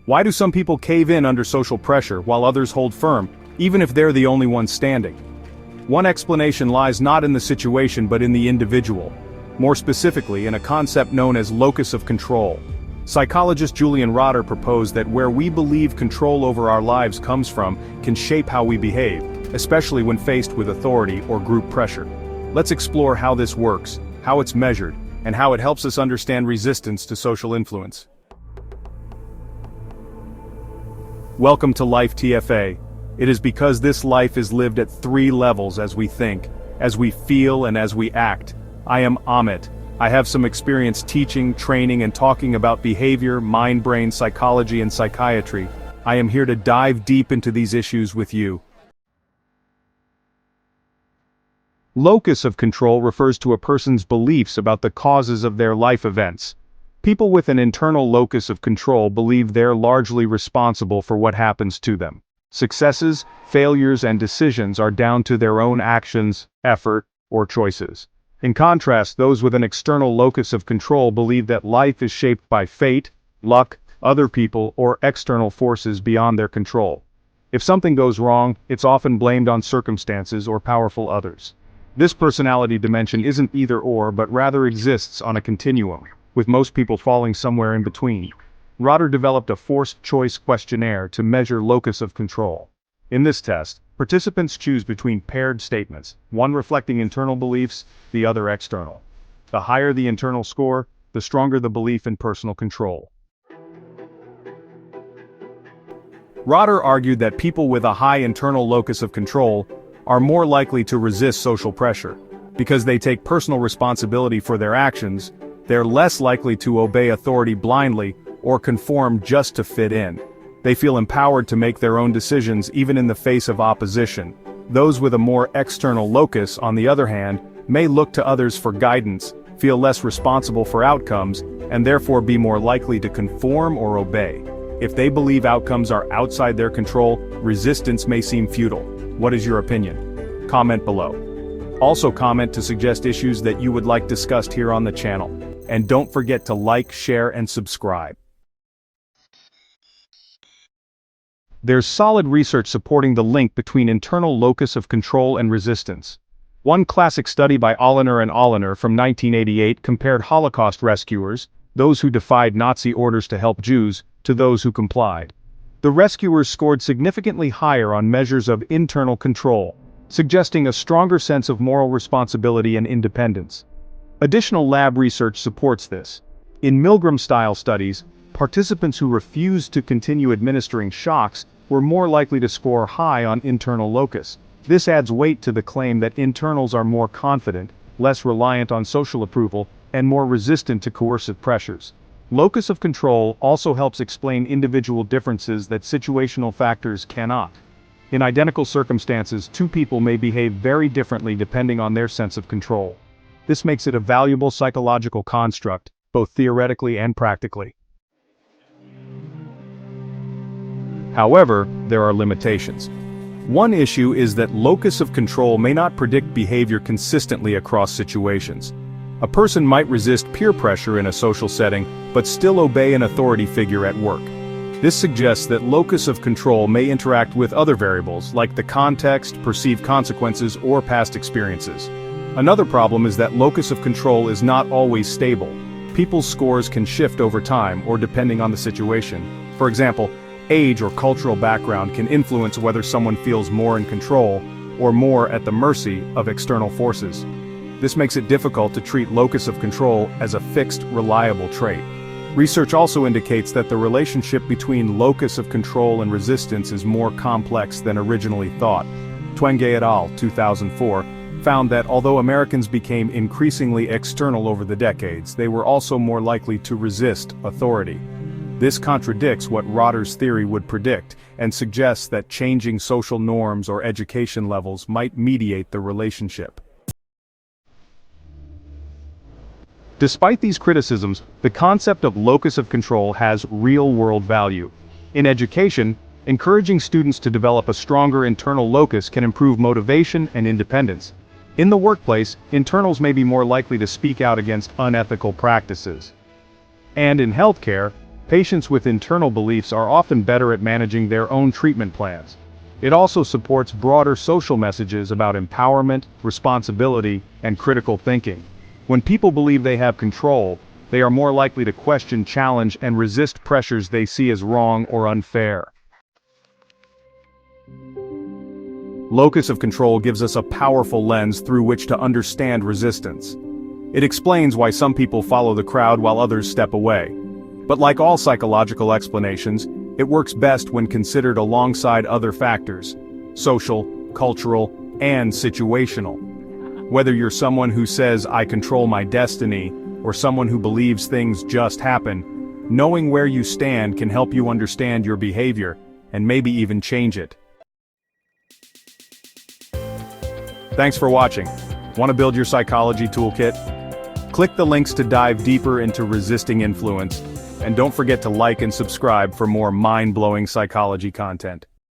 Why do some people cave in under social pressure while others hold firm, even if they're the only ones standing? One explanation lies not in the situation but in the individual. More specifically, in a concept known as locus of control. Psychologist Julian Rotter proposed that where we believe control over our lives comes from can shape how we behave, especially when faced with authority or group pressure. Let's explore how this works, how it's measured, and how it helps us understand resistance to social influence. Welcome to Life TFA. It is because this life is lived at 3 levels: as we think, as we feel, and as we act. I am Amit. I have some experience teaching, training, and talking about behavior, mind-brain psychology, and psychiatry. I am here to dive deep into these issues with you. Locus of control refers to a person's beliefs about the causes of their life events. People with an internal locus of control believe they're largely responsible for what happens to them. Successes, failures, and decisions are down to their own actions, effort, or choices. In contrast, those with an external locus of control believe that life is shaped by fate, luck, other people, or external forces beyond their control. If something goes wrong, it's often blamed on circumstances or powerful others. This personality dimension isn't either or, but rather exists on a continuum, with most people falling somewhere in between. Rotter developed a forced choice questionnaire to measure locus of control. In this test, participants choose between paired statements, one reflecting internal beliefs, the other external. The higher the internal score, the stronger the belief in personal control. Rotter argued that people with a high internal locus of control are more likely to resist social pressure. Because they take personal responsibility for their actions, they're less likely to obey authority blindly or conform just to fit in. They feel empowered to make their own decisions even in the face of opposition. Those with a more external locus, on the other hand, may look to others for guidance, feel less responsible for outcomes, and therefore be more likely to conform or obey. If they believe outcomes are outside their control, resistance may seem futile. What is your opinion? Comment below. Also comment to suggest issues that you would like discussed here on the channel. And don't forget to like, share, and subscribe. There's solid research supporting the link between internal locus of control and resistance. One classic study by Oliner and Oliner from 1988 compared Holocaust rescuers, those who defied Nazi orders to help Jews, to those who complied. The rescuers scored significantly higher on measures of internal control, suggesting a stronger sense of moral responsibility and independence. Additional lab research supports this. In Milgram-style studies, participants who refused to continue administering shocks were more likely to score high on internal locus. This adds weight to the claim that internals are more confident, less reliant on social approval, and more resistant to coercive pressures. Locus of control also helps explain individual differences that situational factors cannot. In identical circumstances, 2 people may behave very differently depending on their sense of control. This makes it a valuable psychological construct, both theoretically and practically. However, there are limitations. One issue is that locus of control may not predict behavior consistently across situations. A person might resist peer pressure in a social setting, but still obey an authority figure at work. This suggests that locus of control may interact with other variables, like the context, perceived consequences, or past experiences. Another problem is that locus of control is not always stable. People's scores can shift over time or depending on the situation. For example, age or cultural background can influence whether someone feels more in control or more at the mercy of external forces. This makes it difficult to treat locus of control as a fixed, reliable trait. Research also indicates that the relationship between locus of control and resistance is more complex than originally thought. Twenge et al. 2004 found that although Americans became increasingly external over the decades, they were also more likely to resist authority. This contradicts what Rotter's theory would predict, and suggests that changing social norms or education levels might mediate the relationship. Despite these criticisms, the concept of locus of control has real-world value. In education, encouraging students to develop a stronger internal locus can improve motivation and independence. In the workplace, internals may be more likely to speak out against unethical practices. And in healthcare, Patients with internal beliefs are often better at managing their own treatment plans. It also supports broader social messages about empowerment, responsibility, and critical thinking. When people believe they have control, they are more likely to question, challenge, and resist pressures they see as wrong or unfair. Locus of control gives us a powerful lens through which to understand resistance. It explains why some people follow the crowd while others step away. But like all psychological explanations, it works best when considered alongside other factors: social, cultural, and situational. Whether you're someone who says, "I control my destiny," or someone who believes things just happen, knowing where you stand can help you understand your behavior, and maybe even change it. Thanks for watching. Want to build your psychology toolkit? Click the links to dive deeper into resisting influence, and don't forget to like and subscribe for more mind-blowing psychology content.